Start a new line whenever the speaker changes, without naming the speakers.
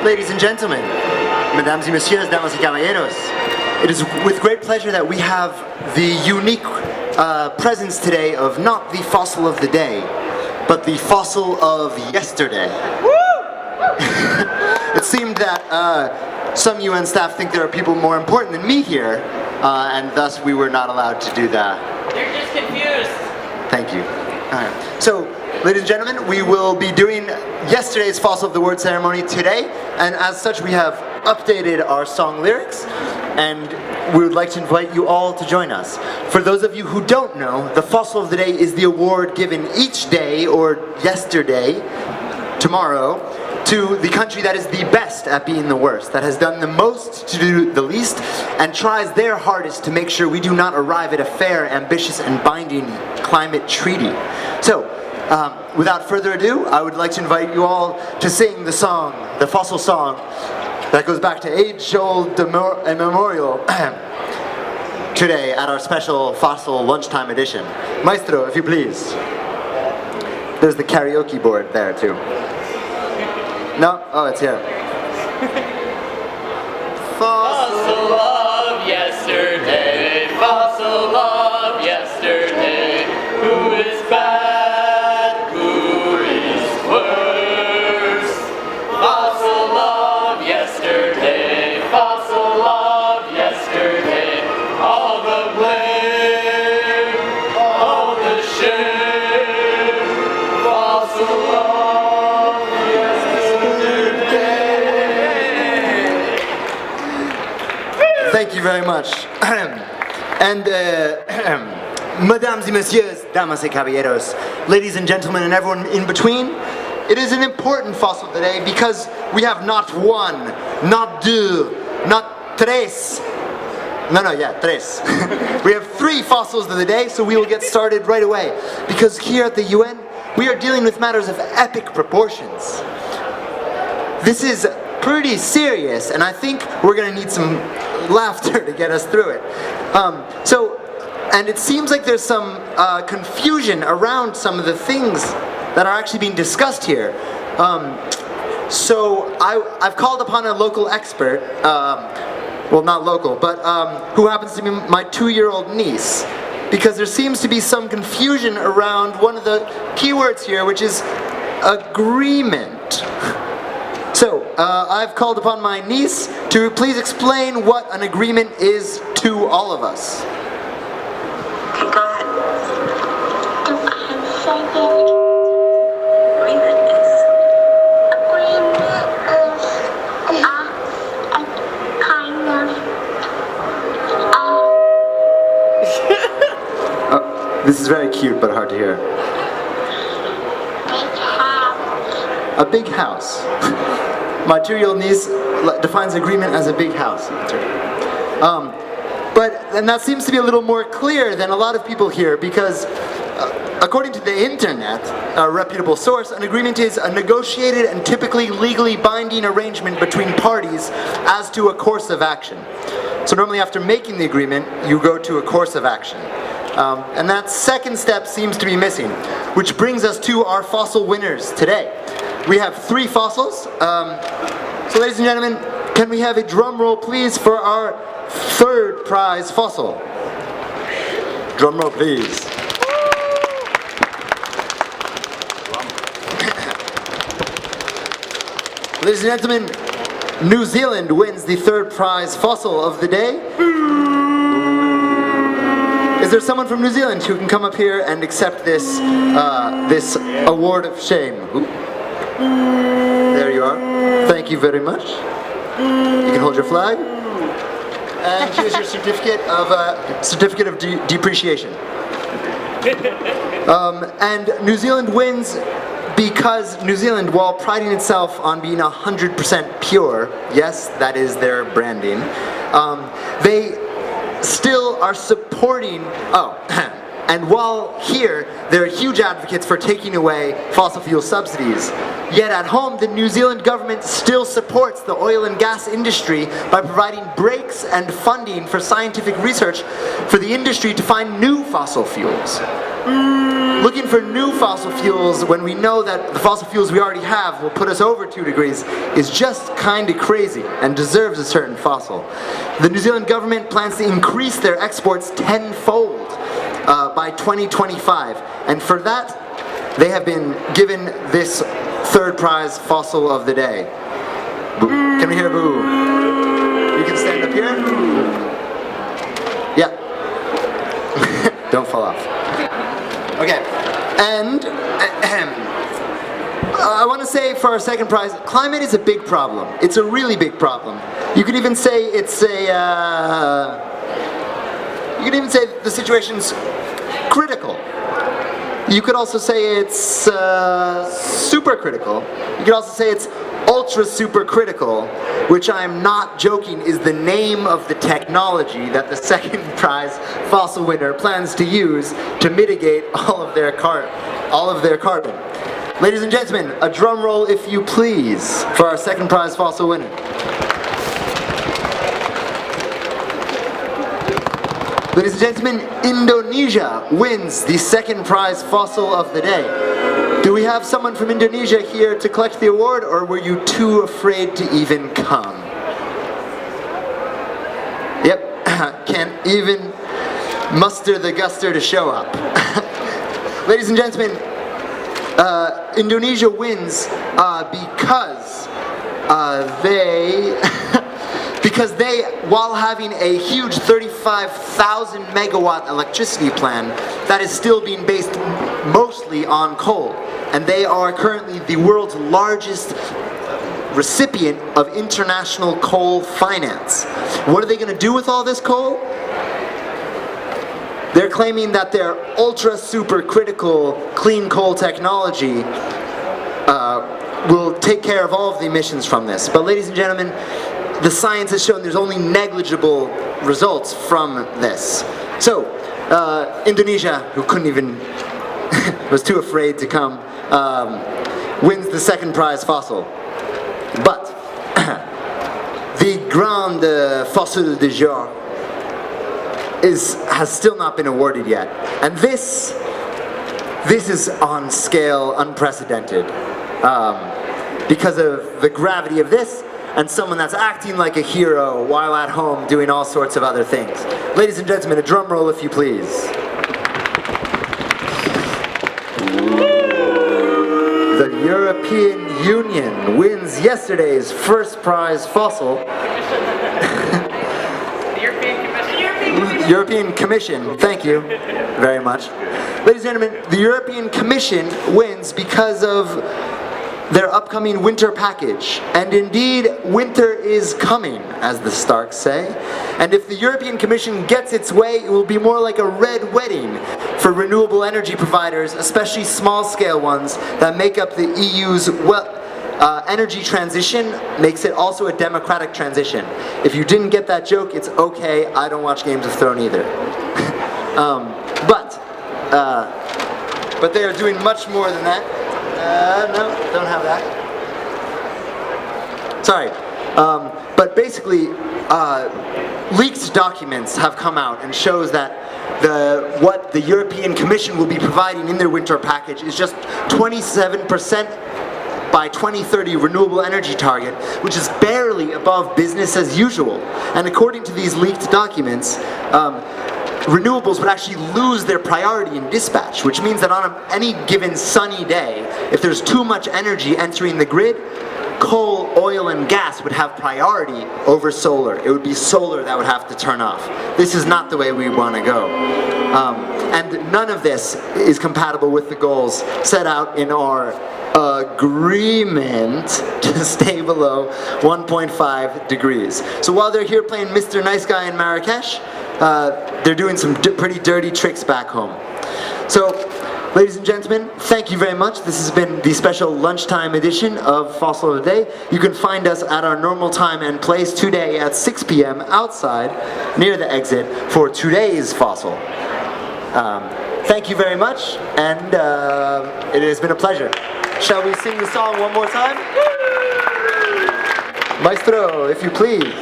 Ladies and gentlemen, mesdames et messieurs, damas y caballeros, it is with great pleasure that we have the unique presence today of not the fossil of the day, but the fossil of yesterday. It seemed that some UN staff think there are people more important than me here, and thus we were not allowed to do that.
You're just confused.
Thank you. So, ladies and gentlemen, we will be doing yesterday's Fossil of the Word ceremony today, and as such we have updated our song lyrics, and we would like to invite you all to join us. For those of you who don't know, the Fossil of the Day is the award given each day, or yesterday, tomorrow, to the country that is the best at being the worst, that has done the most to do the least, and tries their hardest to make sure we do not arrive at a fair, ambitious, and binding climate treaty. So, without further ado, I would like to invite you all to sing the song, the fossil song, that goes back to age-old immemorial today at our special fossil lunchtime edition. Maestro, if you please. There's the karaoke board there too. No? Oh, it's here.
Fossil of yesterday, fossil of yesterday. Who is bad? Who is worse? Fossil of yesterday, fossil of yesterday. All the blame, all the shame. Fossil of yesterday.
Thank you very much. And mesdames et messieurs, damas y caballeros, ladies and gentlemen and everyone in between, it is an important fossil today because we have not one, not deux, not tres. Tres. We have 3 fossils of the day, so we will get started right away. Because here at the UN, we are dealing with matters of epic proportions. This is pretty serious, and I think we're going to need some laughter to get us through it. And it seems like there's some confusion around some of the things that are actually being discussed here. So I've called upon a local expert, well, not local, but who happens to be my 2-year-old niece, because there seems to be some confusion around one of the keywords here, which is agreement. So, I've called upon my niece to please explain what an agreement is to all of us.
Okay, go ahead. Agreement is a kind of
This is very cute, but hard to hear. A big house. My 2-year-old niece defines agreement as a big house. And that seems to be a little more clear than a lot of people here, because according to the internet, a reputable source, an agreement is a negotiated and typically legally binding arrangement between parties as to a course of action. So normally after making the agreement, you go to a course of action. And that second step seems to be missing, which brings us to our fossil winners today. We have 3 fossils. So ladies and gentlemen, can we have a drum roll please for our 3rd prize fossil? Drum roll please. Ladies and gentlemen, New Zealand wins the 3rd prize fossil of the day. Is there someone from New Zealand who can come up here and accept this this award of shame? There you are. Thank you very much. You can hold your flag. And here's your certificate of depreciation. And New Zealand wins because New Zealand, while priding itself on being 100% pure, yes, that is their branding, they still are supporting, and while here, they're huge advocates for taking away fossil fuel subsidies. Yet at home, the New Zealand government still supports the oil and gas industry by providing breaks and funding for scientific research for the industry to find new fossil fuels. looking for new fossil fuels when we know that the fossil fuels we already have will put us over 2 degrees is just kind of crazy and deserves a certain fossil. The New Zealand government plans to increase their exports tenfold by 2025, and for that they have been given this third prize fossil of the day. Boo. Can we hear boo? You can stand up here. Yeah. Don't fall off. Okay, and I want to say for our second prize, climate is a big problem. It's a really big problem. You could even say it's you could even say the situation's critical. You could also say it's super critical. You could also say it's ultra super critical, which I'm not joking is the name of the technology that the second prize fossil winner plans to use to mitigate all of their carbon. Ladies and gentlemen, a drum roll if you please for our second prize fossil winner. Ladies and gentlemen, Indonesia wins the second prize fossil of the day. Do we have someone from Indonesia here to collect the award, or were you too afraid to even come? Yep, can't even muster the guster to show up. Ladies and gentlemen, Indonesia wins because they, while having a huge 35,000 megawatt electricity plan that is still being based mostly on coal, and they are currently the world's largest recipient of international coal finance. What are they going to do with all this coal? They're claiming that their ultra super critical clean coal technology will take care of all of the emissions from this. But ladies and gentlemen, the science has shown there's only negligible results from this. So, Indonesia, who couldn't even, was too afraid to come, wins the second prize fossil. But, the grand fossil du jour has still not been awarded yet. And this is on scale unprecedented. Because of the gravity of this, and someone that's acting like a hero while at home doing all sorts of other things. Ladies and gentlemen, a drum roll if you please. The European Union wins yesterday's first prize fossil. European Commission, thank you very much. Ladies and gentlemen, the European Commission wins because of their upcoming winter package. And indeed, winter is coming, as the Starks say. And if the European Commission gets its way, it will be more like a red wedding for renewable energy providers, especially small-scale ones that make up the EU's energy transition, makes it also a democratic transition. If you didn't get that joke, it's okay. I don't watch Games of Thrones either. But they are doing much more than that. No, don't have that. Sorry. But basically, leaked documents have come out and shows that what the European Commission will be providing in their winter package is just 27% by 2030 renewable energy target, which is barely above business as usual. And according to these leaked documents, renewables would actually lose their priority in dispatch, which means that on any given sunny day, if there's too much energy entering the grid, coal, oil, and gas would have priority over solar. It would be solar that would have to turn off. This is not the way we want to go. And none of this is compatible with the goals set out in our agreement to stay below 1.5 degrees. So while they're here playing Mr. Nice Guy in Marrakesh, they're doing some pretty dirty tricks back home. So, ladies and gentlemen, thank you very much. This has been the special lunchtime edition of Fossil of the Day. You can find us at our normal time and place today at 6 p.m. outside near the exit for today's fossil. Thank you very much, and it has been a pleasure. Shall we sing the song one more time? Maestro, if you please.